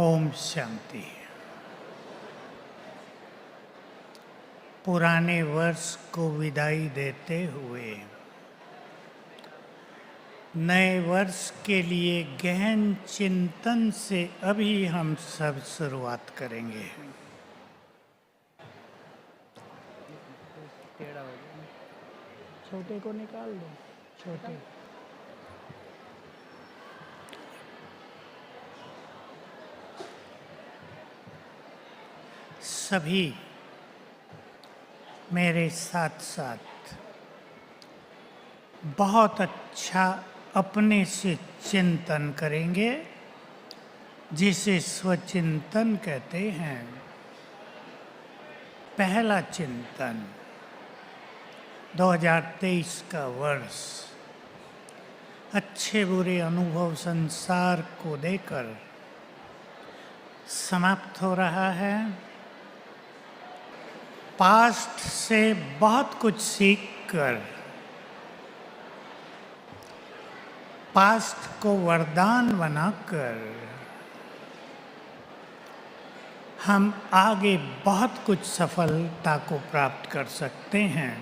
ओम शांति। पुराने वर्ष को विदाई देते हुए नए वर्ष के लिए गहन चिंतन से अभी हम सब शुरुआत करेंगे। छोटे को निकाल दो। छोटे सभी मेरे साथ साथ बहुत अच्छा अपने से चिंतन करेंगे, जिसे स्वचिंतन कहते हैं। पहला चिंतन 2023 का वर्ष अच्छे बुरे अनुभव संसार को देकर समाप्त हो रहा है। पास्ट से बहुत कुछ सीखकर पास्ट को वरदान बनाकर हम आगे बहुत कुछ सफलता को प्राप्त कर सकते हैं।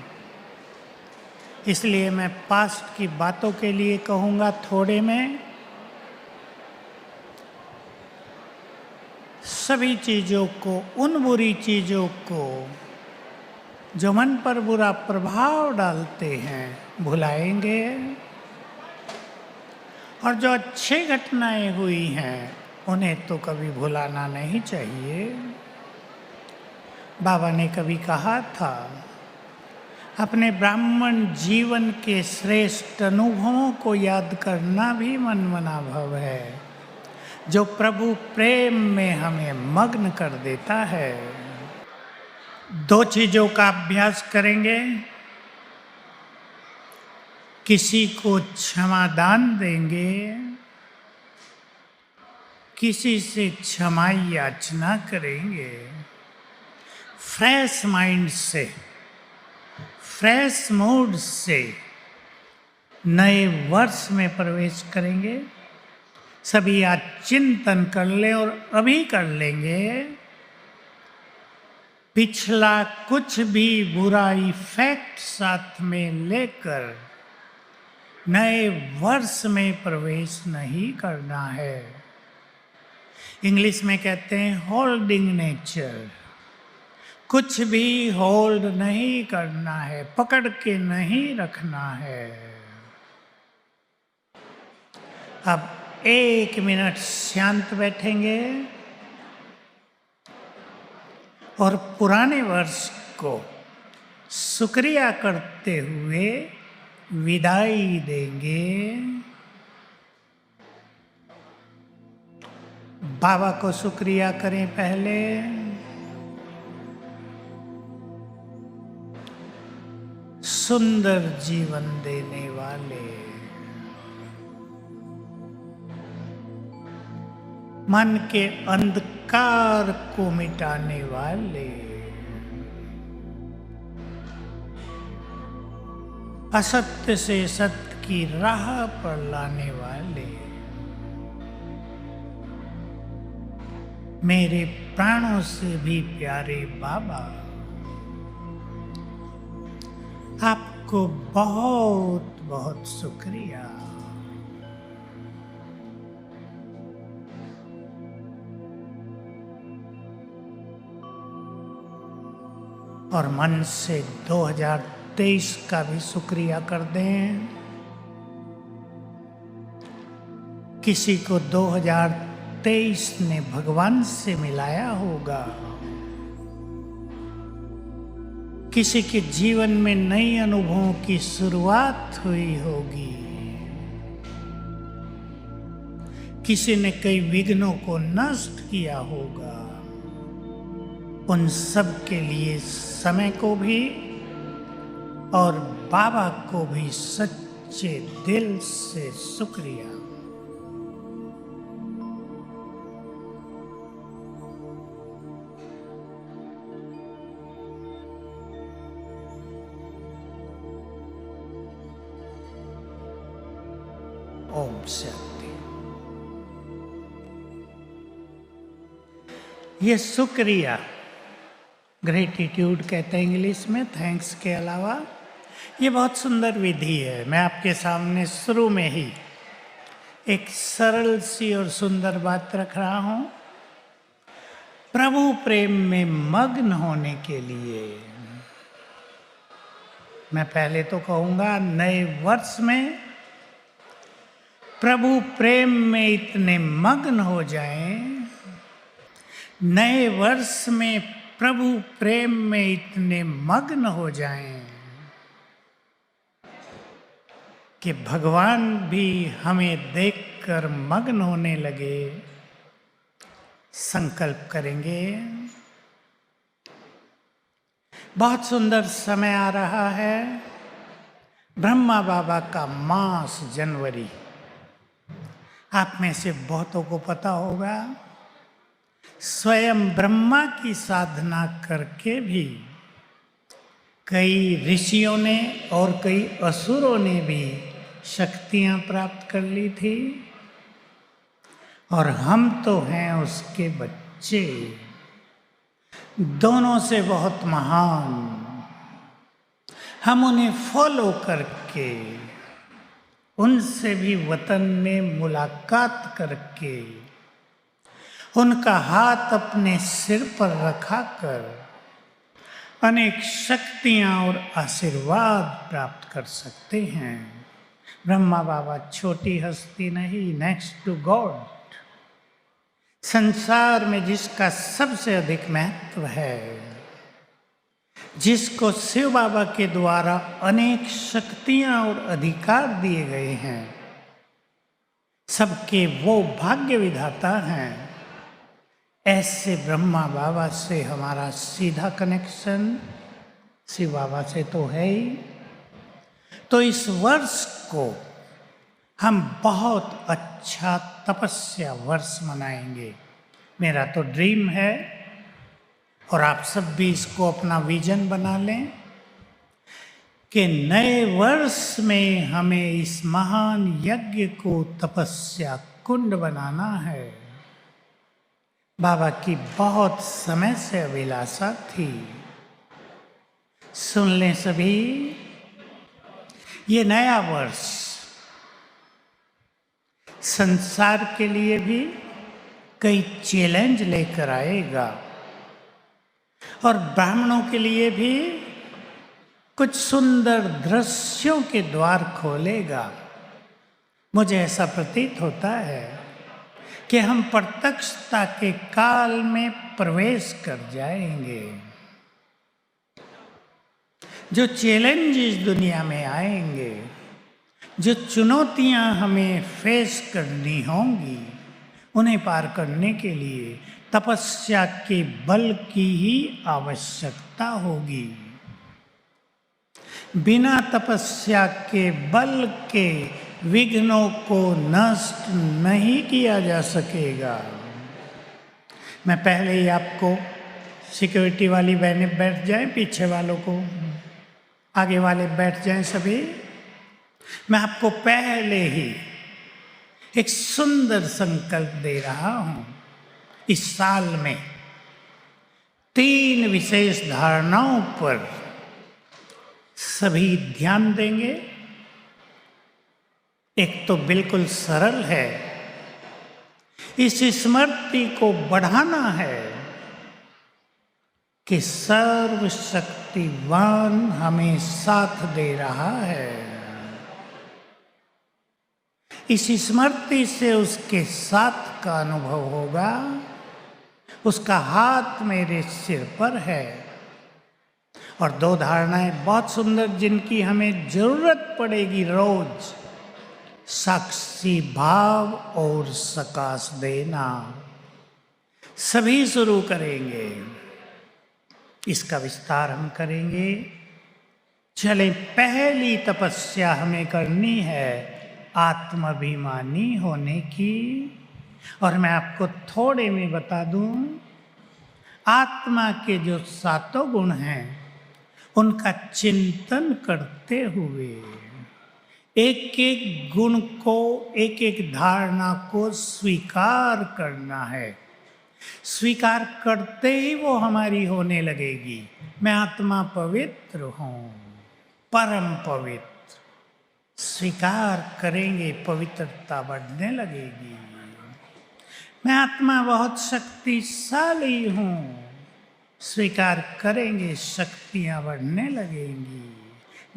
इसलिए मैं पास्ट की बातों के लिए कहूँगा थोड़े में। सभी चीज़ों को, उन बुरी चीज़ों को जो मन पर बुरा प्रभाव डालते हैं, भुलाएंगे, और जो अच्छी घटनाएं हुई हैं उन्हें तो कभी भुलाना नहीं चाहिए। बाबा ने कभी कहा था, अपने ब्राह्मण जीवन के श्रेष्ठ अनुभवों को याद करना भी मनमना भव है, जो प्रभु प्रेम में हमें मग्न कर देता है। दो चीजों का अभ्यास करेंगे। किसी को क्षमादान देंगे, किसी से क्षमा याचना करेंगे। फ्रेश माइंड से, फ्रेश मूड से नए वर्ष में प्रवेश करेंगे। सभी आज चिंतन कर लें और अभी कर लेंगे। पिछला कुछ भी बुरा इफेक्ट साथ में लेकर नए वर्ष में प्रवेश नहीं करना है। इंग्लिश में कहते हैं होल्डिंग नेचर। कुछ भी होल्ड नहीं करना है, पकड़ के नहीं रखना है। अब 1 मिनट शांत बैठेंगे और पुराने वर्ष को शुक्रिया करते हुए विदाई देंगे। बाबा को शुक्रिया करें पहले। सुंदर जीवन देने वाले, मन के अंधकार को मिटाने वाले, असत्य से सत्य की राह पर लाने वाले, मेरे प्राणों से भी प्यारे बाबा, आपको बहुत बहुत शुक्रिया। और मन से 2023 का भी शुक्रिया कर दें। किसी को 2023 ने भगवान से मिलाया होगा, किसी के जीवन में नए अनुभवों की शुरुआत हुई होगी, किसी ने कई विघ्नों को नष्ट किया होगा। उन सब के लिए समय को भी और बाबा को भी सच्चे दिल से शुक्रिया। ओम शांति। ये शुक्रिया, ग्रेटिट्यूड कहते हैं इंग्लिश में, थैंक्स के अलावा ये बहुत सुंदर विधि है। मैं आपके सामने शुरू में ही एक सरल सी और सुंदर बात रख रहा हूँ। प्रभु प्रेम में मग्न होने के लिए मैं पहले तो कहूँगा, नए वर्ष में प्रभु प्रेम में इतने मग्न हो जाएं, नए वर्ष में प्रभु प्रेम में इतने मग्न हो जाएं कि भगवान भी हमें देखकर मग्न होने लगे। संकल्प करेंगे। बहुत सुंदर समय आ रहा है, ब्रह्मा बाबा का मास जनवरी। आप में से बहुतों को पता होगा, स्वयं ब्रह्मा की साधना करके भी कई ऋषियों ने और कई असुरों ने भी शक्तियां प्राप्त कर ली थी, और हम तो हैं उसके बच्चे, दोनों से बहुत महान। हम उन्हें फॉलो करके, उनसे भी वतन में मुलाकात करके, उनका हाथ अपने सिर पर रखा कर अनेक शक्तियां और आशीर्वाद प्राप्त कर सकते हैं। ब्रह्मा बाबा छोटी हस्ती नहीं, नेक्स्ट टू गॉड। संसार में जिसका सबसे अधिक महत्व है, जिसको शिव बाबा के द्वारा अनेक शक्तियां और अधिकार दिए गए हैं, सबके वो भाग्य विधाता हैं। ऐसे ब्रह्मा बाबा से हमारा सीधा कनेक्शन शिव बाबा से तो है ही। तो इस वर्ष को हम बहुत अच्छा तपस्या वर्ष मनाएंगे। मेरा तो ड्रीम है, और आप सब भी इसको अपना विजन बना लें कि नए वर्ष में हमें इस महान यज्ञ को तपस्या कुंड बनाना है। बाबा की बहुत समय से अभिलाषा थी। सुन लें सभी, ये नया वर्ष संसार के लिए भी कई चैलेंज लेकर आएगा, और ब्राह्मणों के लिए भी कुछ सुंदर दृश्यों के द्वार खोलेगा। मुझे ऐसा प्रतीत होता है कि हम प्रत्यक्षता के काल में प्रवेश कर जाएंगे। जो चैलेंजेस दुनिया में आएंगे, जो चुनौतियां हमें फेस करनी होंगी, उन्हें पार करने के लिए तपस्या के बल की ही आवश्यकता होगी। बिना तपस्या के बल के विघ्नों को नष्ट नहीं किया जा सकेगा। मैं पहले ही आपको, सिक्योरिटी वाली बहनें बैठ जाएं, पीछे वालों को, आगे वाले बैठ जाएं सभी। मैं आपको पहले ही एक सुंदर संकल्प दे रहा हूं। इस साल में 3 विशेष धारणाओं पर सभी ध्यान देंगे। एक तो बिल्कुल सरल है, इस स्मृति को बढ़ाना है कि सर्वशक्तिवान हमें साथ दे रहा है। इस स्मृति से उसके साथ का अनुभव होगा। उसका हाथ मेरे सिर पर है। और 2 धारणाएं बहुत सुंदर, जिनकी हमें जरूरत पड़ेगी रोज। साक्षी भाव और सकाश देना। सभी शुरू करेंगे, इसका विस्तार हम करेंगे। चले, पहली तपस्या हमें करनी है आत्माभिमानी होने की। और मैं आपको थोड़े में बता दूं, आत्मा के जो 7 गुण हैं, उनका चिंतन करते हुए एक एक गुण को, एक एक धारणा को स्वीकार करना है। स्वीकार करते ही वो हमारी होने लगेगी। मैं आत्मा पवित्र हूँ, परम पवित्र। स्वीकार करेंगे, पवित्रता बढ़ने लगेगी। मैं आत्मा बहुत शक्तिशाली हूँ, स्वीकार करेंगे, शक्तियाँ बढ़ने लगेंगी।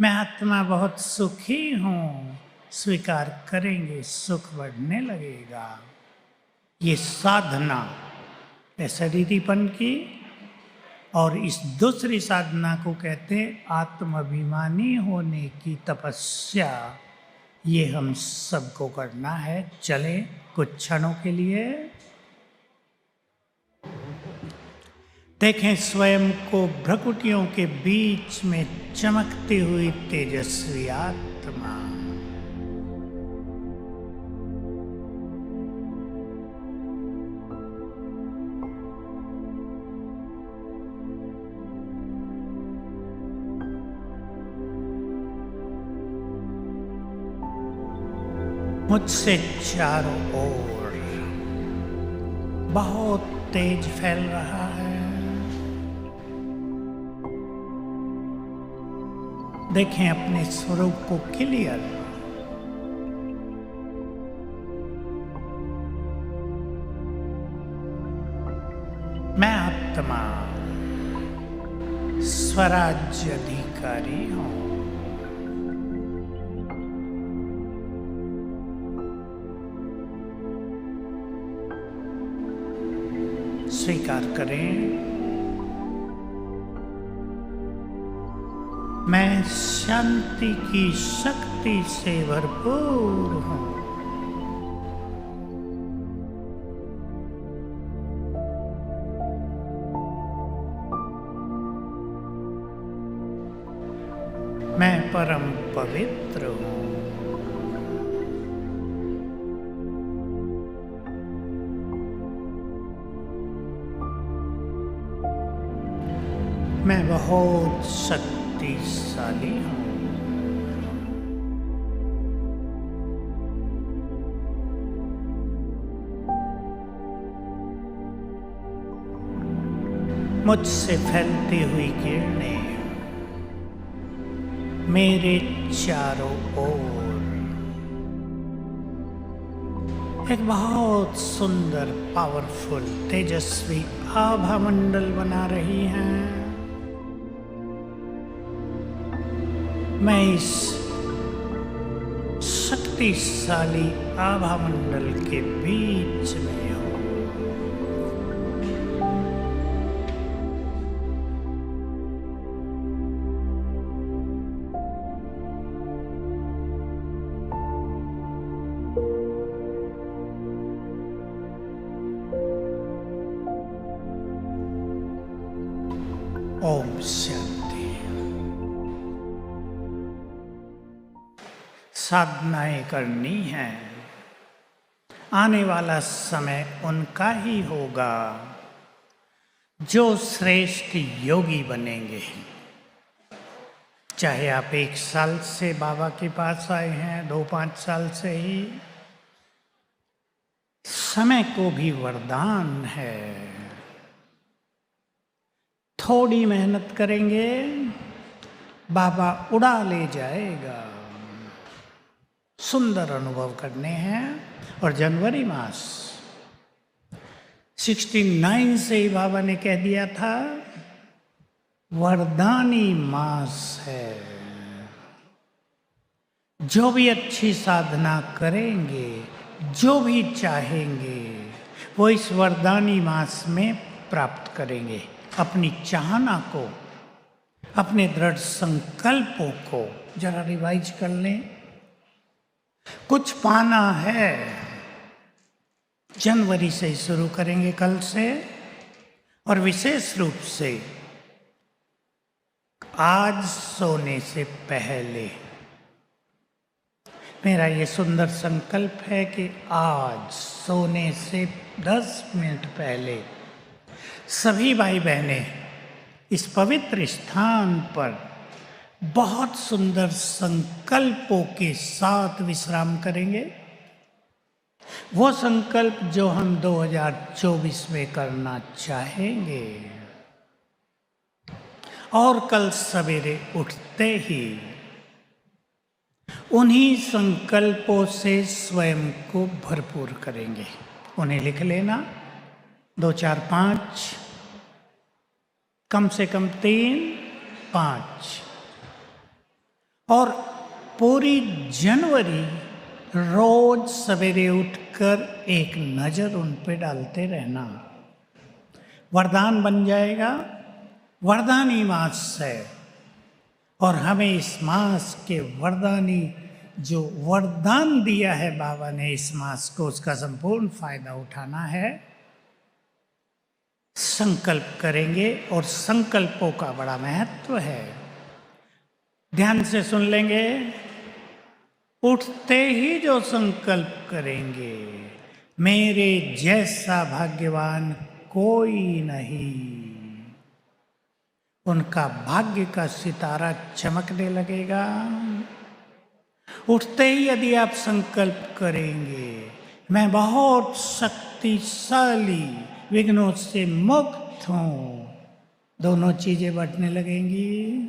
मैं आत्मा बहुत सुखी हूँ, स्वीकार करेंगे, सुख बढ़ने लगेगा। ये साधना है शरीरीपन की, और इस दूसरी साधना को कहते हैं आत्माभिमानी होने की तपस्या। ये हम सबको करना है। चले कुछ क्षणों के लिए देखें स्वयं को भ्रकुटियों के बीच में चमकती हुई तेजस्वी आत्मा। मुझसे चारों ओर बहुत तेज फैल रहा है। देखें अपने स्वरूप को क्लियर। मैं आत्मा स्वराज्य अधिकारी हूं। स्वीकार करें, मैं शांति की शक्ति से भरपूर हूँ। मैं परम पवित्र हूँ। मैं बहुत शक्तिशाली हूँ। मुझसे फैलती हुई किरणें मेरे चारों ओर एक बहुत सुंदर पावरफुल तेजस्वी आभा मंडल बना रही हैं। मैं इस शक्तिशाली आभा मंडल के बीच में हूँ। ओम शांति। साधनाएं करनी हैं। आने वाला समय उनका ही होगा जो श्रेष्ठ योगी बनेंगे। चाहे आप 1 साल से बाबा के पास आए हैं, 2-5 साल से ही, समय को भी वरदान है। थोड़ी मेहनत करेंगे, बाबा उड़ा ले जाएगा। सुंदर अनुभव करने हैं। और जनवरी मास 69 से ही बाबा ने कह दिया था वरदानी मास है। जो भी अच्छी साधना करेंगे, जो भी चाहेंगे, वो इस वरदानी मास में प्राप्त करेंगे। अपनी चाहना को, अपने दृढ़ संकल्पों को जरा रिवाइज कर लें। कुछ पाना है, जनवरी से ही शुरू करेंगे, कल से। और विशेष रूप से आज सोने से पहले मेरा ये सुंदर संकल्प है कि आज सोने से 10 मिनट पहले सभी भाई बहनें इस पवित्र स्थान पर बहुत सुंदर संकल्पों के साथ विश्राम करेंगे। वो संकल्प जो हम 2024 में करना चाहेंगे, और कल सवेरे उठते ही उन्हीं संकल्पों से स्वयं को भरपूर करेंगे। उन्हें लिख लेना, 2, 4, 5, कम से कम 3, 5, और पूरी जनवरी रोज सवेरे उठकर एक नजर उन पे डालते रहना। वरदान बन जाएगा, वरदानी मास है, और हमें इस मास के वरदानी जो वरदान दिया है बाबा ने इस मास को, उसका संपूर्ण फायदा उठाना है। संकल्प करेंगे, और संकल्पों का बड़ा महत्व है। ध्यान से सुन लेंगे। उठते ही जो संकल्प करेंगे, मेरे जैसा भाग्यवान कोई नहीं, उनका भाग्य का सितारा चमकने लगेगा। उठते ही यदि आप संकल्प करेंगे, मैं बहुत शक्तिशाली, विघ्नों से मुक्त हूं, दोनों चीजें बढ़ने लगेंगी।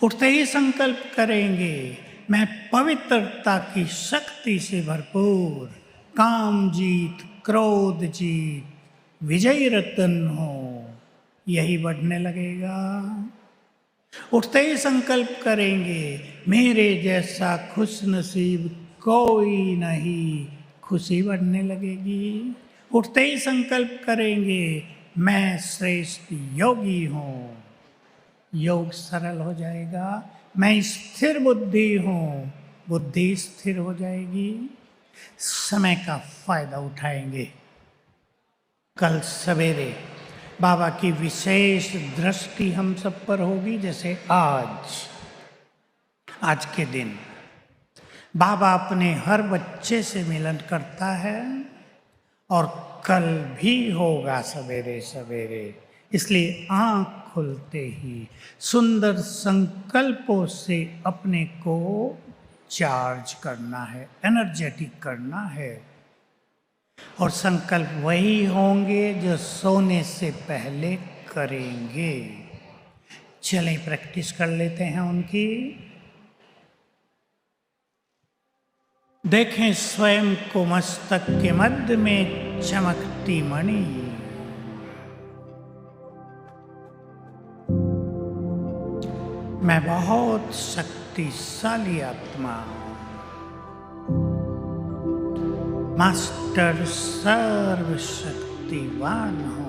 उठते ही संकल्प करेंगे, मैं पवित्रता की शक्ति से भरपूर, काम जीत, क्रोध जीत, विजयी रतन हूं, यही बढ़ने लगेगा। उठते ही संकल्प करेंगे, मेरे जैसा खुश नसीब कोई नहीं, खुशी बढ़ने लगेगी। उठते ही संकल्प करेंगे, मैं श्रेष्ठ योगी हूं, योग सरल हो जाएगा। मैं स्थिर बुद्धि हूं, बुद्धि स्थिर हो जाएगी। समय का फायदा उठाएंगे। कल सवेरे बाबा की विशेष दृष्टि हम सब पर होगी। जैसे आज के दिन बाबा अपने हर बच्चे से मिलन करता है, और कल भी होगा सवेरे सवेरे। इसलिए आंख खुलते ही सुंदर संकल्पों से अपने को चार्ज करना है, एनर्जेटिक करना है। और संकल्प वही होंगे जो सोने से पहले करेंगे। चलें प्रैक्टिस कर लेते हैं उनकी। देखें स्वयं को मस्तक के मध्य में चमकती मणि। मैं बहुत शक्तिशाली आत्मा, मास्टर सर्वशक्तिवान हूं।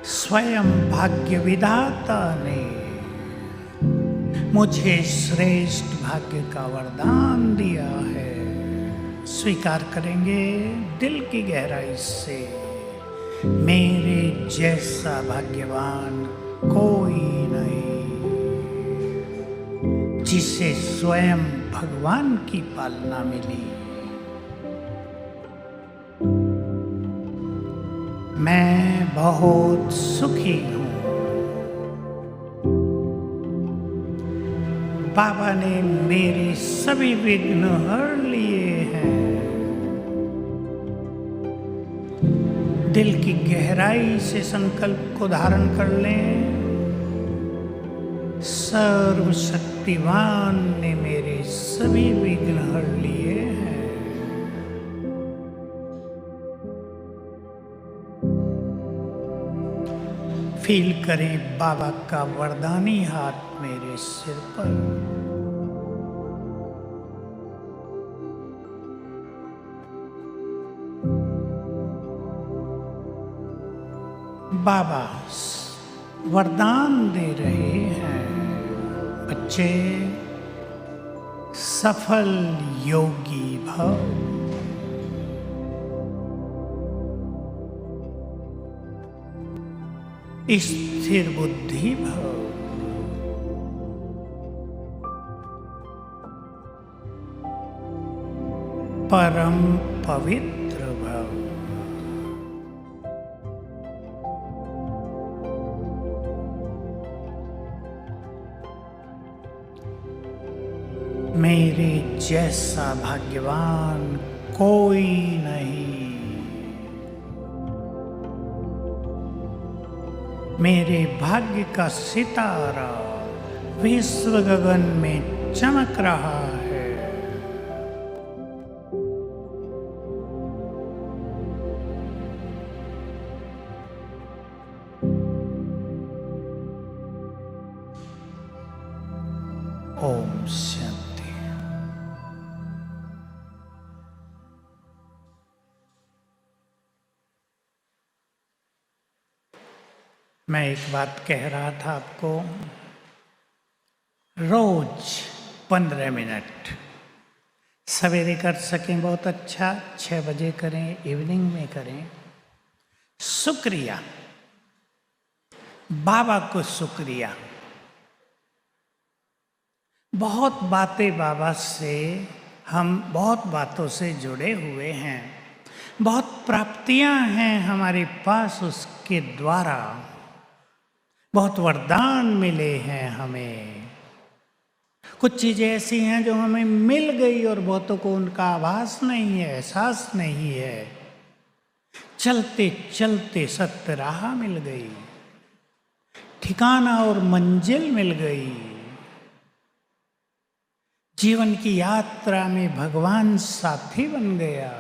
स्वयं भाग्य विधाता ने मुझे श्रेष्ठ भाग्य का वरदान दिया है। स्वीकार करेंगे दिल की गहराई से, मेरे जैसा भाग्यवान कोई नहीं, जिसे स्वयं भगवान की पालना मिली। मैं बहुत सुखी हूं। बाबा ने मेरे सभी विघ्न हर लिए हैं। दिल की गहराई से संकल्प को धारण कर लें। सर्वशक्तिवान ने मेरे सभी विघ्न हर लिए हैं। फील करें बाबा का वरदानी हाथ मेरे सिर पर। बाबा वरदान दे रहे हैं, बच्चे सफल योगी भव। स्थिर बुद्धि भव। परम पवित्र भव। मेरे जैसा भाग्यवान कोई नहीं। मेरे भाग्य का सितारा विश्व गगन में चमक रहा है। ओम शांति। मैं एक बात कह रहा था आपको, रोज 15 मिनट सवेरे कर सकें बहुत अच्छा, 6 बजे करें, इवनिंग में करें। शुक्रिया, बाबा को शुक्रिया। बहुत बातें बाबा से, हम बहुत बातों से जुड़े हुए हैं, बहुत प्राप्तियां हैं हमारे पास उसके द्वारा, बहुत वरदान मिले हैं हमें। कुछ चीज़ें ऐसी हैं जो हमें मिल गई और बहुतों को उनका आभास नहीं है, एहसास नहीं है। चलते चलते सत्य राह मिल गई, ठिकाना और मंजिल मिल गई। जीवन की यात्रा में भगवान साथी बन गया,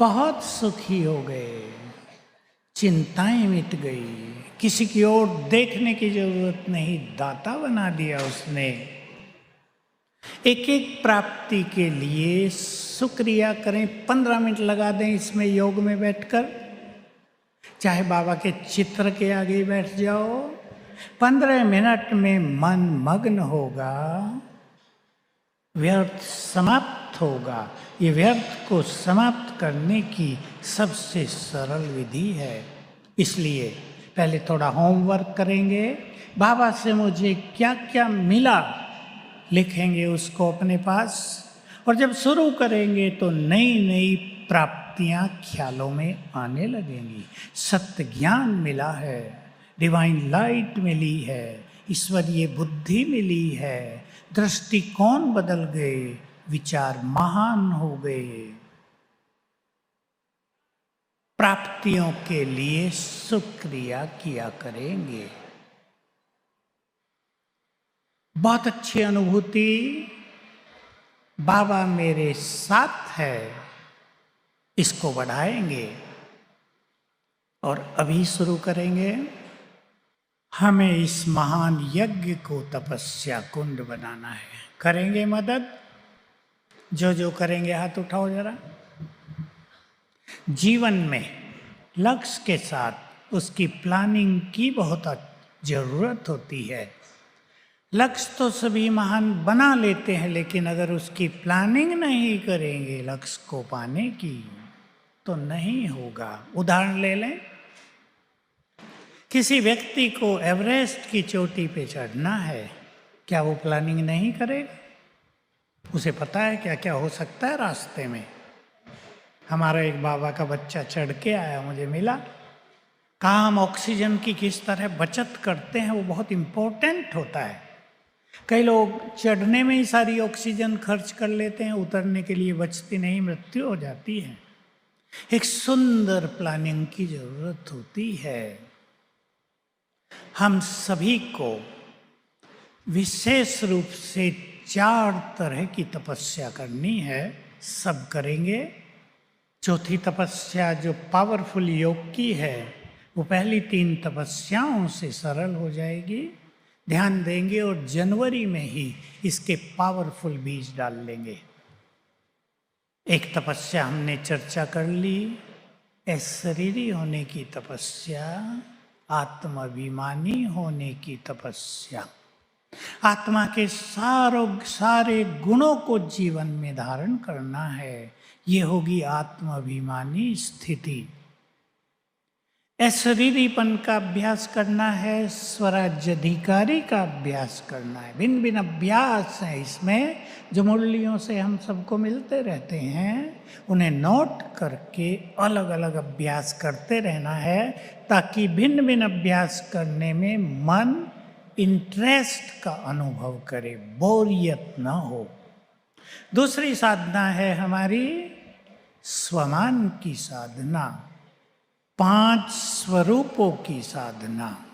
बहुत सुखी हो गए, चिंताएं मिट गई, किसी की ओर देखने की जरूरत नहीं, दाता बना दिया उसने। एक एक प्राप्ति के लिए शुक्रिया करें। 15 मिनट लगा दें इसमें योग में बैठकर, चाहे बाबा के चित्र के आगे बैठ जाओ। 15 मिनट में मन मग्न होगा, व्यर्थ समाप्त होगा। ये व्यर्थ को समाप्त करने की सबसे सरल विधि है। इसलिए पहले थोड़ा होमवर्क करेंगे, बाबा से मुझे क्या क्या मिला लिखेंगे उसको अपने पास, और जब शुरू करेंगे तो नई नई प्राप्तियां ख्यालों में आने लगेंगी। सत्य ज्ञान मिला है, डिवाइन लाइट मिली है, ईश्वरीय बुद्धि मिली है, दृष्टिकोण बदल गए, विचार महान हो गए। प्राप्तियों के लिए शुक्रिया किया करेंगे। बहुत अच्छी अनुभूति, बाबा मेरे साथ है, इसको बढ़ाएंगे और अभी शुरू करेंगे। हमें इस महान यज्ञ को तपस्या कुंड बनाना है। करेंगे मदद? जो करेंगे हाथ उठाओ जरा। जीवन में लक्ष्य के साथ उसकी प्लानिंग की बहुत जरूरत होती है। लक्ष्य तो सभी महान बना लेते हैं, लेकिन अगर उसकी प्लानिंग नहीं करेंगे लक्ष्य को पाने की तो नहीं होगा। उदाहरण ले लें, किसी व्यक्ति को एवरेस्ट की चोटी पे चढ़ना है, क्या वो प्लानिंग नहीं करेगा? उसे पता है क्या क्या हो सकता है रास्ते में। हमारा एक बाबा का बच्चा चढ़ के आया, मुझे मिला, कहाँ हम ऑक्सीजन की किस तरह बचत करते हैं, वो बहुत इम्पोर्टेंट होता है। कई लोग चढ़ने में ही सारी ऑक्सीजन खर्च कर लेते हैं, उतरने के लिए बचती नहीं, मृत्यु हो जाती है। एक सुंदर प्लानिंग की जरूरत होती है। हम सभी को विशेष रूप से 4 तरह की तपस्या करनी है, सब करेंगे। चौथी तपस्या जो पावरफुल योग की है, वो पहली 3 तपस्याओं से सरल हो जाएगी। ध्यान देंगे और जनवरी में ही इसके पावरफुल बीज डाल लेंगे। एक तपस्या हमने चर्चा कर ली, अशरीरी होने की तपस्या, आत्माभिमानी होने की तपस्या। आत्मा के सारे गुणों को जीवन में धारण करना है, ये होगी आत्माभिमानी स्थिति। अशरीरीपन का अभ्यास करना है, स्वराज्याधिकारी का अभ्यास करना है। भिन्न भिन्न अभ्यास हैं इसमें, जो मुरलियों से हम सबको मिलते रहते हैं, उन्हें नोट करके अलग अलग अभ्यास करते रहना है, ताकि भिन्न भिन्न अभ्यास करने में मन इंटरेस्ट का अनुभव करे, बोरियत ना हो। दूसरी साधना है हमारी स्वमान की साधना, 5 स्वरूपों की साधना।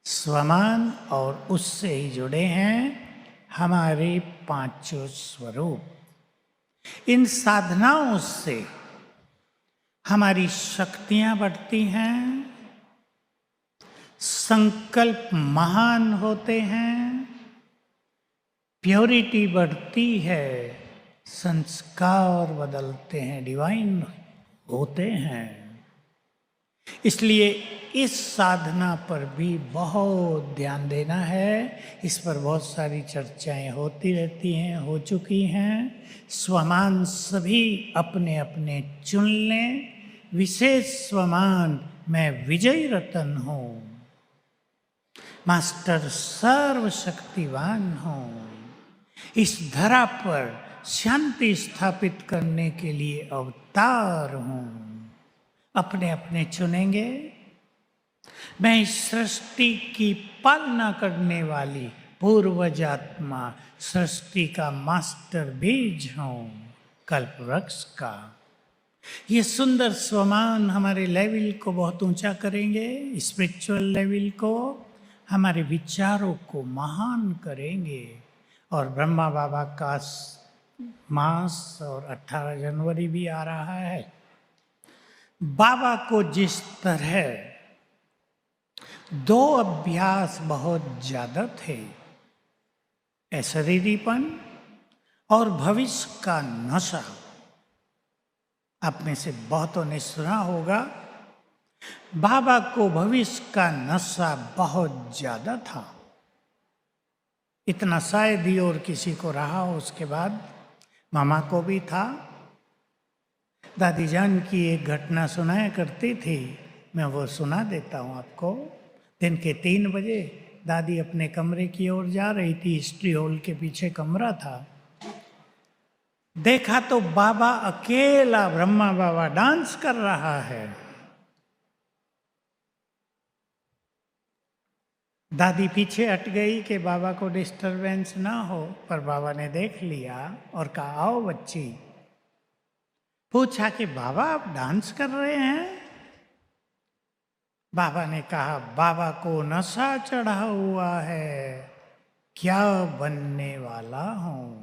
स्वमान और उससे ही जुड़े हैं हमारे 5 स्वरूप। इन साधनाओं से हमारी शक्तियां बढ़ती हैं, संकल्प महान होते हैं, प्योरिटी बढ़ती है, संस्कार बदलते हैं, डिवाइन होते हैं। इसलिए इस साधना पर भी बहुत ध्यान देना है। इस पर बहुत सारी चर्चाएं होती रहती हैं, हो चुकी हैं। स्वमान सभी अपने अपने चुन लें। विशेष स्वमान, मैं विजयी रतन हूँ, मास्टर सर्वशक्तिवान हूँ, इस धरा पर शांति स्थापित करने के लिए अवतार हूँ। अपने अपने चुनेंगे। मैं इस सृष्टि की पालना करने वाली पूर्वज आत्मा, सृष्टि का मास्टर बीज हूँ, कल्प वृक्ष का। ये सुंदर स्वमान हमारे लेवल को बहुत ऊंचा करेंगे, स्पिरिचुअल लेवल को, हमारे विचारों को महान करेंगे। और ब्रह्मा बाबा का मास और 18 जनवरी भी आ रहा है। बाबा को जिस तरह 2 अभ्यास बहुत ज्यादा थे, अशरीरीपन और भविष्य का नशा। आप में से बहुतों ने सुना होगा, बाबा को भविष्य का नशा बहुत ज्यादा था। इतना शायद ही और किसी को रहा हो। उसके बाद मामा को भी था। दादी जान की एक घटना सुनाया करती थी, मैं वो सुना देता हूँ आपको। दिन के 3 बजे दादी अपने कमरे की ओर जा रही थी। हिस्ट्री हॉल के पीछे कमरा था। देखा तो बाबा अकेला, ब्रह्मा बाबा डांस कर रहा है। दादी पीछे हट गई कि बाबा को डिस्टरबेंस ना हो, पर बाबा ने देख लिया और कहा, आओ बच्ची। पूछा कि बाबा आप डांस कर रहे हैं? बाबा ने कहा, बाबा को नशा चढ़ा हुआ है, क्या बनने वाला हूं।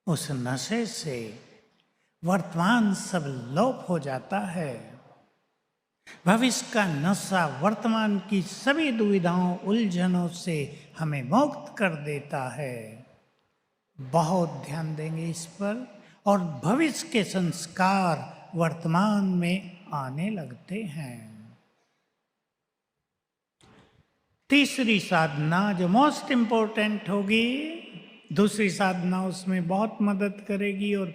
उस नशे से वर्तमान सब लोप हो जाता है। भविष्य का नशा वर्तमान की सभी दुविधाओं, उलझनों से हमें मुक्त कर देता है। बहुत ध्यान देंगे इस पर, और भविष्य के संस्कार वर्तमान में आने लगते हैं। तीसरी साधना जो मोस्ट इम्पोर्टेंट होगी, दूसरी साधना उसमें बहुत मदद करेगी। और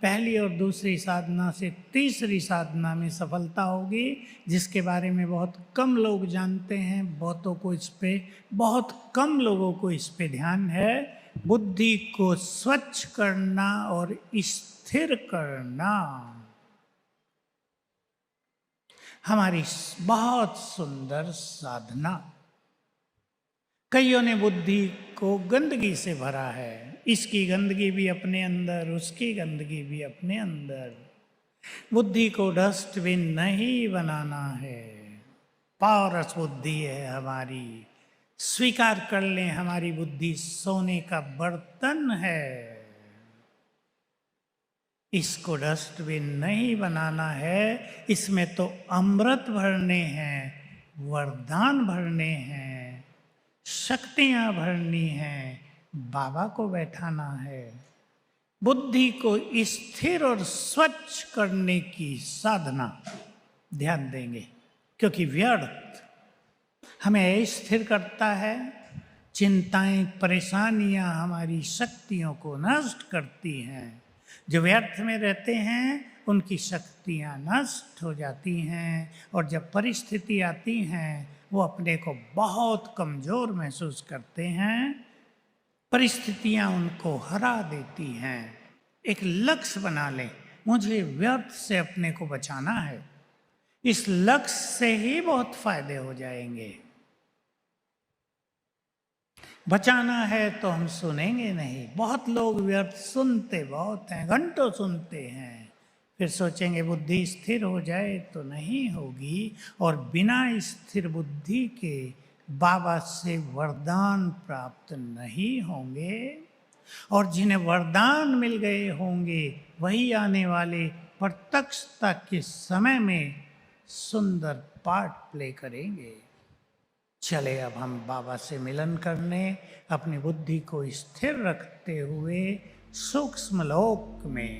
पहली और दूसरी साधना से तीसरी साधना में सफलता होगी, जिसके बारे में बहुत कम लोग जानते हैं। बहुत कम लोगों को इस पे ध्यान है। बुद्धि को स्वच्छ करना और स्थिर करना हमारी बहुत सुंदर साधना। कईयों ने बुद्धि को गंदगी से भरा है। इसकी गंदगी भी अपने अंदर, उसकी गंदगी भी अपने अंदर। बुद्धि को डस्टबिन नहीं बनाना है। पारस बुद्धि है हमारी। स्वीकार कर लें, हमारी बुद्धि सोने का बर्तन है। इसको डस्टबिन नहीं बनाना है। इसमें तो अमृत भरने हैं, वरदान भरने हैं, शक्तियां भरनी हैं, बाबा को बैठाना है। बुद्धि को स्थिर और स्वच्छ करने की साधना ध्यान देंगे, क्योंकि व्यर्थ हमें स्थिर करता है। चिंताएं, परेशानियां हमारी शक्तियों को नष्ट करती हैं। जो व्यर्थ में रहते हैं उनकी शक्तियां नष्ट हो जाती हैं, और जब परिस्थिति आती हैं वो अपने को बहुत कमजोर महसूस करते हैं। परिस्थितियां उनको हरा देती हैं। एक लक्ष्य बना लें, मुझे व्यर्थ से अपने को बचाना है। इस लक्ष्य से ही बहुत फायदे हो जाएंगे। बचाना है तो हम सुनेंगे नहीं। बहुत लोग व्यर्थ सुनते बहुत हैं, घंटों सुनते हैं, फिर सोचेंगे बुद्धि स्थिर हो जाए तो नहीं होगी, और बिना स्थिर बुद्धि के बाबा से वरदान प्राप्त नहीं होंगे। और जिन्हें वरदान मिल गए होंगे वही आने वाले प्रत्यक्षता के समय में सुंदर पार्ट प्ले करेंगे। चले अब हम बाबा से मिलन करने, अपनी बुद्धि को स्थिर रखते हुए सूक्ष्म लोक में।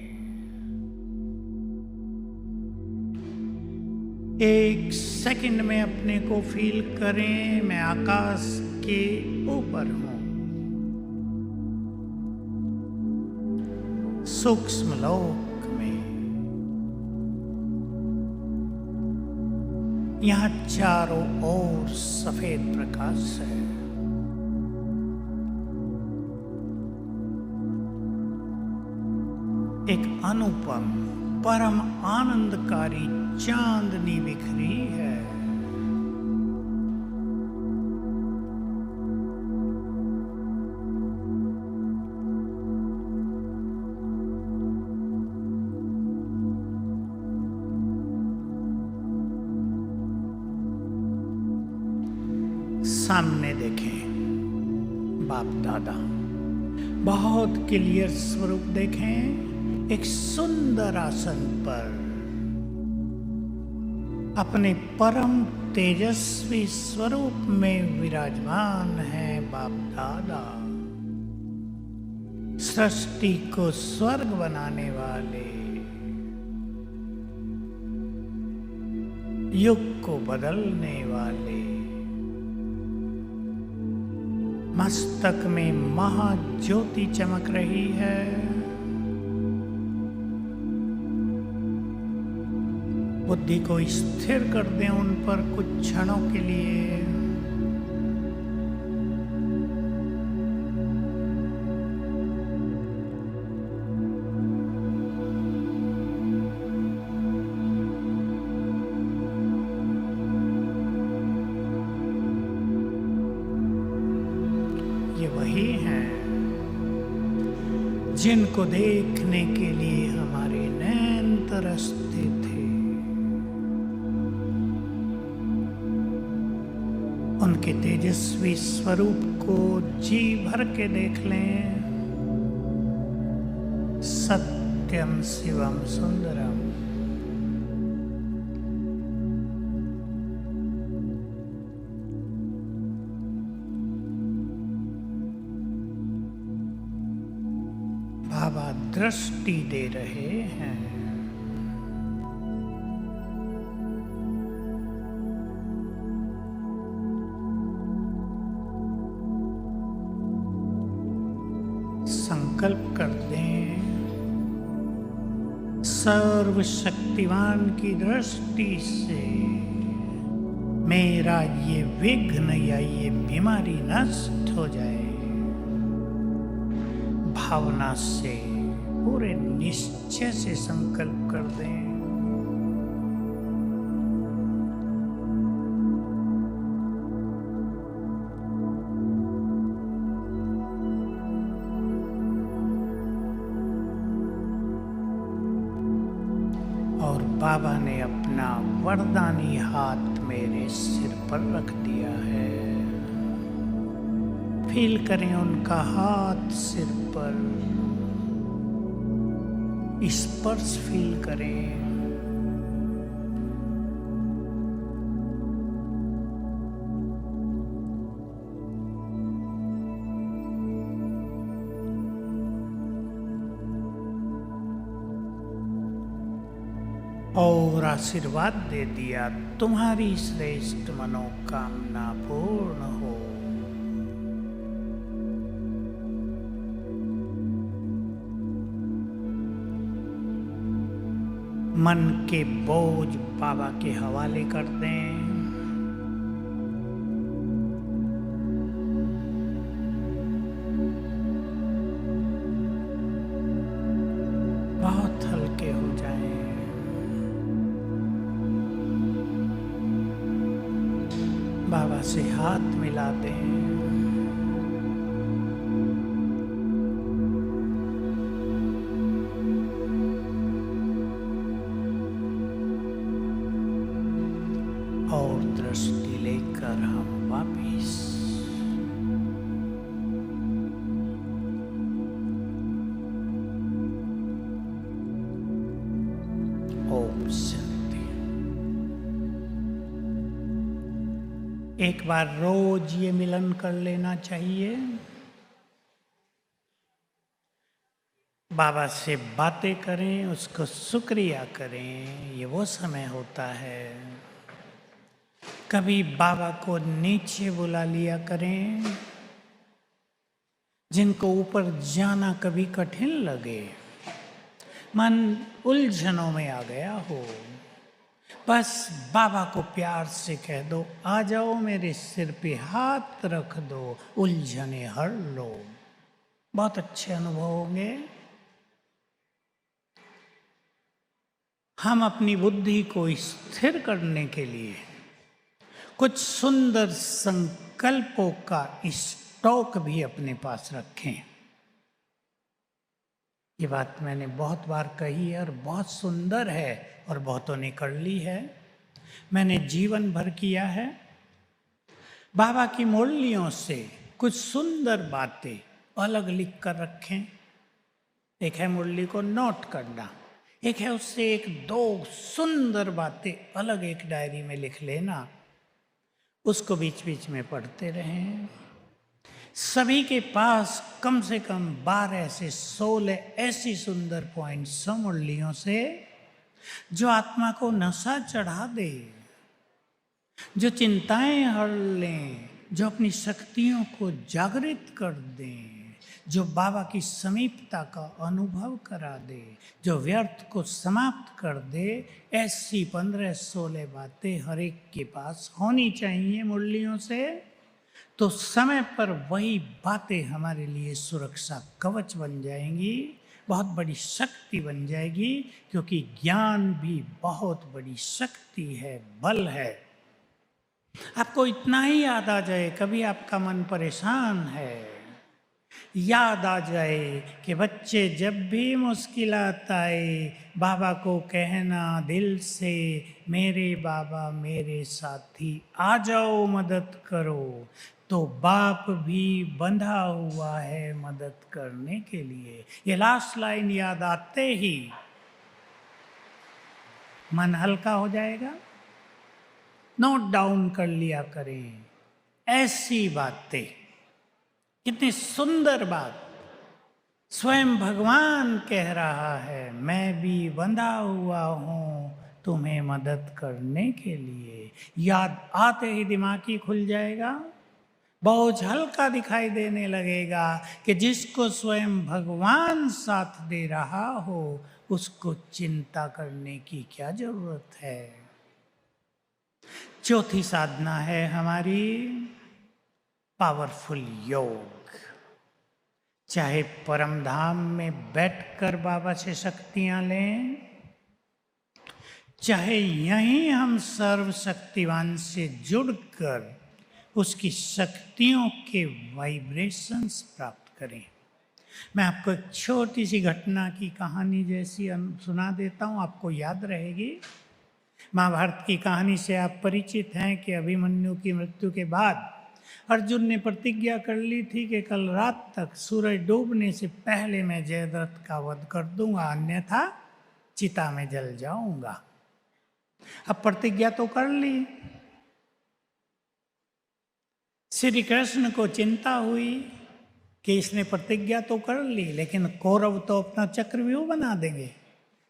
एक सेकंड में अपने को फील करें, मैं आकाश के ऊपर हूं। सूक्ष्म लोक में यहाँ चारों ओर सफेद प्रकाश है। एक अनुपम परम आनंदकारी चांदनी बिखरी है। सामने देखें बाप दादा, बहुत क्लियर स्वरूप देखें। एक सुंदर आसन पर अपने परम तेजस्वी स्वरूप में विराजमान है बाप दादा। सृष्टि को स्वर्ग बनाने वाले, युग को बदलने वाले, मस्तक में महाज्योति चमक रही है। बुद्धि को स्थिर कर दें उन पर कुछ क्षणों के लिए। ये वही हैं जिनको देखने के लिए हमारे नैन तरसते थे। उनके तेजस्वी स्वरूप को जी भर के देख लें। सत्यम शिवम सुंदरम। बाबा दृष्टि दे रहे हैं। संकल्प कर दें सर्वशक्तिमान की दृष्टि से मेरा ये विघ्न या ये बीमारी नष्ट हो जाए। भावना से पूरे निश्चय से संकल्प कर दें। और बाबा ने अपना वरदानी हाथ मेरे सिर पर रख दिया है। फील करें उनका हाथ सिर पर, स्पर्श फील करें। और आशीर्वाद दे दिया, तुम्हारी श्रेष्ठ मनोकामना पूर्ण हो। मन के बोझ बाबा के हवाले कर दें। बहुत हल्के हो जाएं। बाबा से हाथ मिला दें। और दृष्टि लेकर हम वापिस ओम शांति। एक बार रोज ये मिलन कर लेना चाहिए। बाबा से बातें करें, उसको शुक्रिया करें। ये वो समय होता है। कभी बाबा को नीचे बुला लिया करें, जिनको ऊपर जाना कभी कठिन लगे, मन उलझनों में आ गया हो, बस बाबा को प्यार से कह दो, आ जाओ मेरे सिर पे हाथ रख दो, उलझने हर लो। बहुत अच्छे अनुभव होंगे। हम अपनी बुद्धि को स्थिर करने के लिए कुछ सुंदर संकल्पों का स्टॉक भी अपने पास रखें। ये बात मैंने बहुत बार कही है और बहुत सुंदर है और बहुतों ने कर ली है। मैंने जीवन भर किया है। बाबा की मुरलियों से कुछ सुंदर बातें अलग लिख कर रखें। एक है मुरली को नोट करना, एक है उससे एक दो सुंदर बातें अलग एक डायरी में लिख लेना, उसको बीच बीच में पढ़ते रहें। सभी के पास कम से कम 12 से 16 ऐसी सुंदर पॉइंट्स मुरलियों से जो आत्मा को नशा चढ़ा दे, जो चिंताएं हर लें, जो अपनी शक्तियों को जागृत कर दें, जो बाबा की समीपता का अनुभव करा दे, जो व्यर्थ को समाप्त कर दे। ऐसी 15-16 बातें हर एक के पास होनी चाहिए मुरलियों से। तो समय पर वही बातें हमारे लिए सुरक्षा कवच बन जाएंगी, बहुत बड़ी शक्ति बन जाएगी, क्योंकि ज्ञान भी बहुत बड़ी शक्ति है, बल है। आपको इतना ही याद आ जाए, कभी आपका मन परेशान है, याद आ जाए कि बच्चे जब भी मुश्किलात आए, बाबा को कहना दिल से, मेरे बाबा मेरे साथी आ जाओ मदद करो, तो बाप भी बंधा हुआ है मदद करने के लिए। ये लास्ट लाइन याद आते ही मन हल्का हो जाएगा। नोट डाउन कर लिया करें ऐसी बातें। कितनी सुंदर बात, स्वयं भगवान कह रहा है, मैं भी बंधा हुआ हूं तुम्हें मदद करने के लिए। याद आते ही दिमाग ही खुल जाएगा, बोझ हल्का दिखाई देने लगेगा कि जिसको स्वयं भगवान साथ दे रहा हो, उसको चिंता करने की क्या जरूरत है। चौथी साधना है हमारी पावरफुल योग। चाहे परम धाम में बैठकर बाबा से शक्तियां लें, चाहे यहीं हम सर्वशक्तिवान से जुड़कर उसकी शक्तियों के वाइब्रेशंस प्राप्त करें। मैं आपको एक छोटी सी घटना की कहानी जैसी सुना देता हूँ, आपको याद रहेगी। महाभारत की कहानी से आप परिचित हैं कि अभिमन्यु की मृत्यु के बाद अर्जुन ने प्रतिज्ञा कर ली थी कि कल रात तक सूरज डूबने से पहले मैं जयद्रथ का वध कर दूंगा, अन्यथा चिता में जल जाऊंगा। अब प्रतिज्ञा तो कर ली। श्री कृष्ण को चिंता हुई कि इसने प्रतिज्ञा तो कर ली, लेकिन कौरव तो अपना चक्रव्यूह बना देंगे,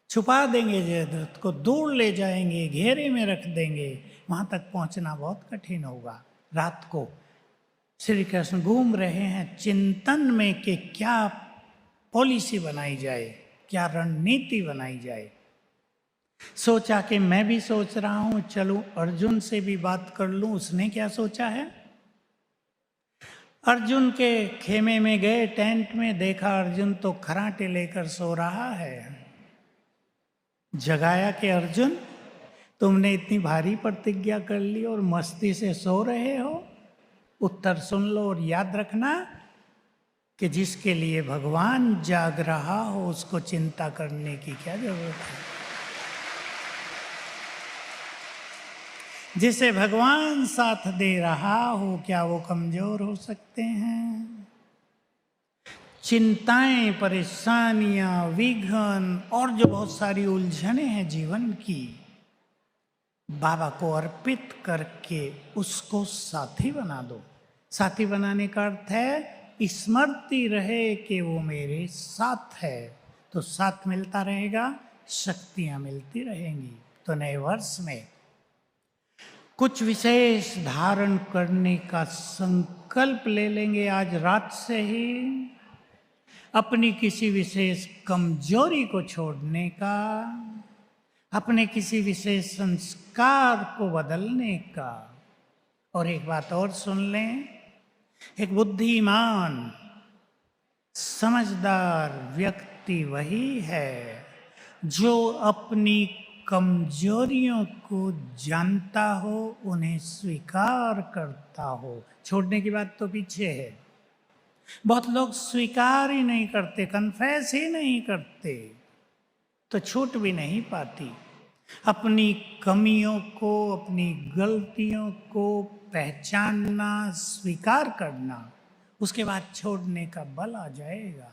छुपा देंगे जयद्रथ को, दूर ले जाएंगे, घेरे में रख देंगे, वहां तक पहुंचना बहुत कठिन होगा। रात को श्री कृष्ण घूम रहे हैं चिंतन में कि क्या पॉलिसी बनाई जाए, क्या रणनीति बनाई जाए। सोचा कि मैं भी सोच रहा हूं, चलूं अर्जुन से भी बात कर लूं। उसने क्या सोचा है, अर्जुन के खेमे में गए, टेंट में देखा अर्जुन तो खराटे लेकर सो रहा है। जगाया कि अर्जुन तुमने इतनी भारी प्रतिज्ञा कर ली और मस्ती से सो रहे हो। उत्तर सुन लो और याद रखना कि जिसके लिए भगवान जाग रहा हो उसको चिंता करने की क्या जरूरत है। जिसे भगवान साथ दे रहा हो क्या वो कमजोर हो सकते हैं? चिंताएं, परेशानियां, विघ्न और जो बहुत सारी उलझने हैं जीवन की, बाबा को अर्पित करके उसको साथी बना दो। साथी बनाने का अर्थ है स्मृति रहे कि वो मेरे साथ है, तो साथ मिलता रहेगा, शक्तियां मिलती रहेंगी। तो नए वर्ष में कुछ विशेष धारण करने का संकल्प ले लेंगे आज रात से ही, अपनी किसी विशेष कमजोरी को छोड़ने का, अपने किसी विशेष संस्कार को बदलने का। और एक बात और सुन लें, एक बुद्धिमान समझदार व्यक्ति वही है जो अपनी कमजोरियों को जानता हो, उन्हें स्वीकार करता हो। छोड़ने की बात तो पीछे है। बहुत लोग स्वीकार ही नहीं करते, कन्फेस ही नहीं करते, तो छूट भी नहीं पाती। अपनी कमियों को, अपनी गलतियों को पहचानना, स्वीकार करना, उसके बाद छोड़ने का बल आ जाएगा।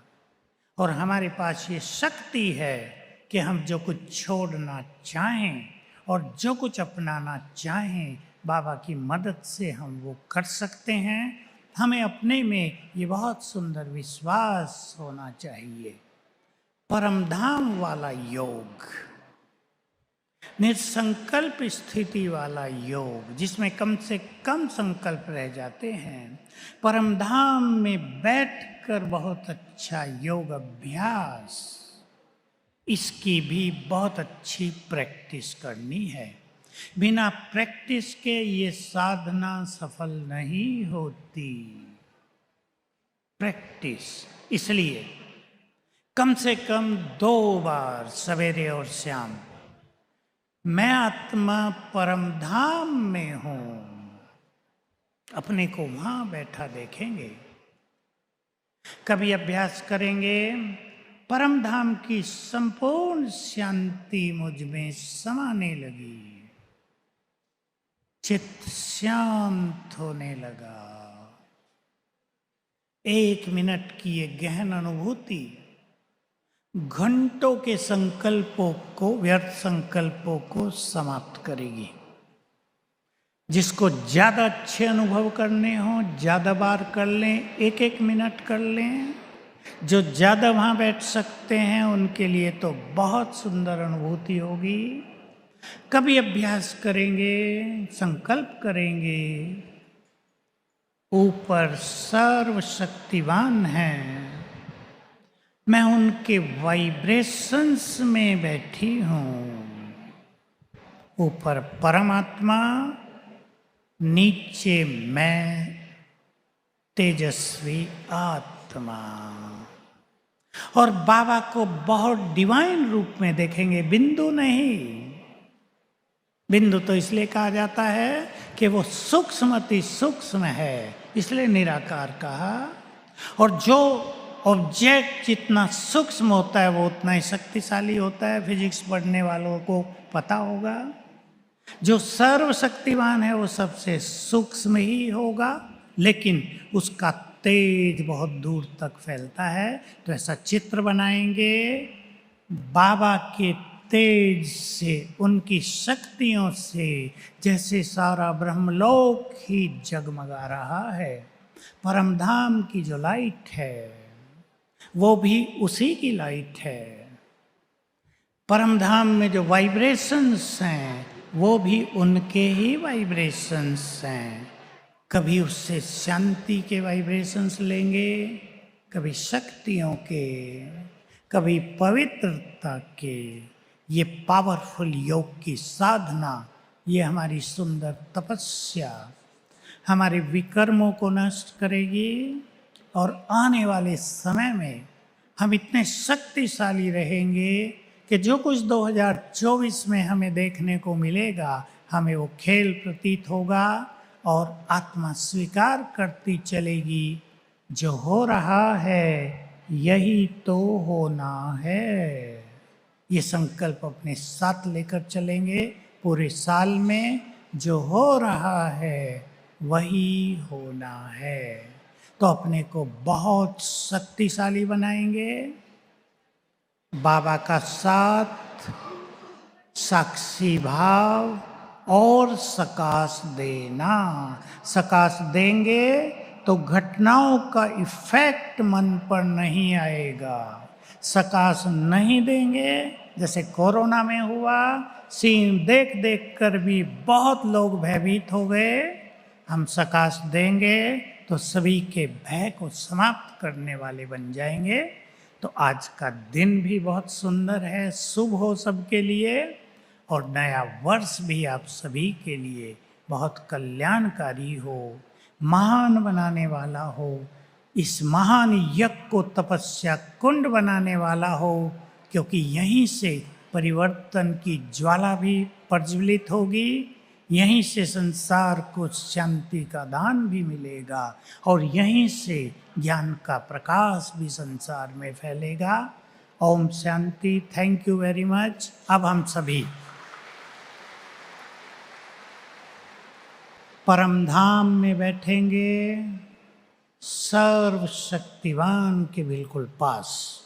और हमारे पास ये शक्ति है कि हम जो कुछ छोड़ना चाहें और जो कुछ अपनाना चाहें, बाबा की मदद से हम वो कर सकते हैं। हमें अपने में ये बहुत सुंदर विश्वास होना चाहिए। परमधाम वाला योग, निसंकल्प स्थिति वाला योग, जिसमें कम से कम संकल्प रह जाते हैं, परमधाम में बैठकर बहुत अच्छा योग अभ्यास, इसकी भी बहुत अच्छी प्रैक्टिस करनी है। बिना प्रैक्टिस के ये साधना सफल नहीं होती। प्रैक्टिस इसलिए कम से कम 2 बार सवेरे और शाम, मैं आत्मा परमधाम में हूं, अपने को वहां बैठा देखेंगे। कभी अभ्यास करेंगे, परमधाम की संपूर्ण शांति मुझ में समाने लगी, चित्त शांत होने लगा। 1 मिनट की ये गहन अनुभूति घंटों के संकल्पों को, व्यर्थ संकल्पों को समाप्त करेगी। जिसको ज्यादा अच्छे अनुभव करने हो ज्यादा बार कर लें, 1-1 मिनट कर लें। जो ज्यादा वहां बैठ सकते हैं उनके लिए तो बहुत सुंदर अनुभूति होगी। कभी अभ्यास करेंगे, संकल्प करेंगे, ऊपर सर्वशक्तिवान हैं, मैं उनके वाइब्रेशंस में बैठी हूं। ऊपर परमात्मा, नीचे मैं तेजस्वी आत्मा। और बाबा को बहुत डिवाइन रूप में देखेंगे, बिंदु नहीं। बिंदु तो इसलिए कहा जाता है कि वो सूक्ष्म अति सूक्ष्म है, इसलिए निराकार कहा। और जो ऑब्जेक्ट जितना सूक्ष्म होता है वो उतना ही शक्तिशाली होता है। फिजिक्स पढ़ने वालों को पता होगा। जो सर्वशक्तिवान है वो सबसे सूक्ष्म ही होगा, लेकिन उसका तेज बहुत दूर तक फैलता है। तो ऐसा चित्र बनाएंगे, बाबा के तेज से, उनकी शक्तियों से जैसे सारा ब्रह्मलोक ही जगमगा रहा है। परमधाम की जो लाइट है वो भी उसी की लाइट है। परमधाम में जो वाइब्रेशंस हैं वो भी उनके ही वाइब्रेशंस हैं। कभी उससे शांति के वाइब्रेशंस लेंगे, कभी शक्तियों के, कभी पवित्रता के। ये पावरफुल योग की साधना, ये हमारी सुंदर तपस्या हमारे विकर्मों को नष्ट करेगी। और आने वाले समय में हम इतने शक्तिशाली रहेंगे कि जो कुछ 2024 में हमें देखने को मिलेगा, हमें वो खेल प्रतीत होगा और आत्मा स्वीकार करती चलेगी, जो हो रहा है यही तो होना है। ये संकल्प अपने साथ लेकर चलेंगे पूरे साल में, जो हो रहा है वही होना है। तो अपने को बहुत शक्तिशाली बनाएंगे। बाबा का साथ, साक्षी भाव और सकाश देना। सकाश देंगे तो घटनाओं का इफेक्ट मन पर नहीं आएगा। सकाश नहीं देंगे, जैसे कोरोना में हुआ, सीन देख देख कर भी बहुत लोग भयभीत हो गए। हम सकाश देंगे तो सभी के भय को समाप्त करने वाले बन जाएंगे। तो आज का दिन भी बहुत सुंदर है, शुभ हो सबके लिए, और नया वर्ष भी आप सभी के लिए बहुत कल्याणकारी हो, महान बनाने वाला हो, इस महान यज्ञ को तपस्या कुंड बनाने वाला हो, क्योंकि यहीं से परिवर्तन की ज्वाला भी प्रज्वलित होगी, यहीं से संसार को शांति का दान भी मिलेगा, और यहीं से ज्ञान का प्रकाश भी संसार में फैलेगा। ओम शांति। Thank you very much. अब हम सभी परम धाम में बैठेंगे, सर्वशक्तिवान के बिल्कुल पास।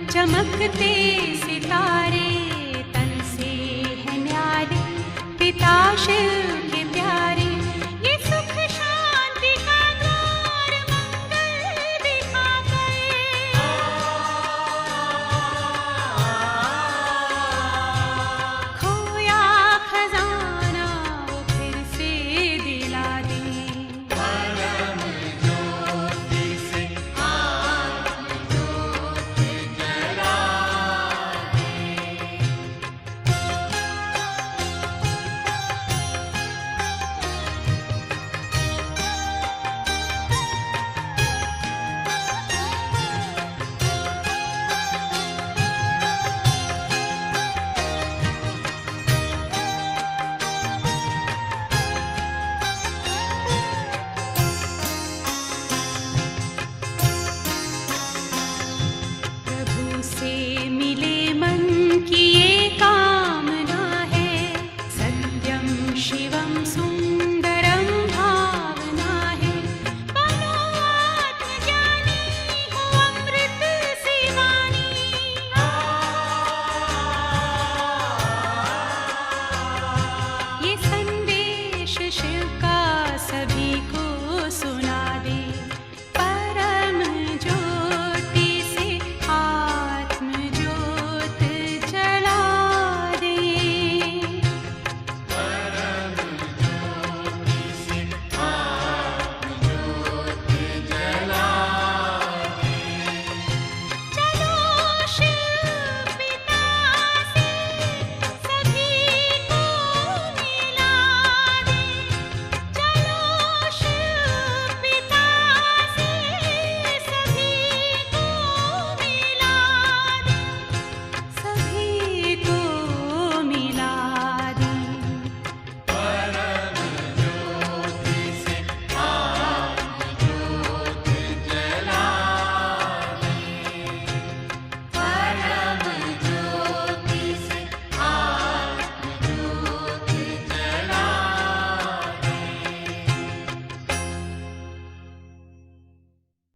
चमकते सितारे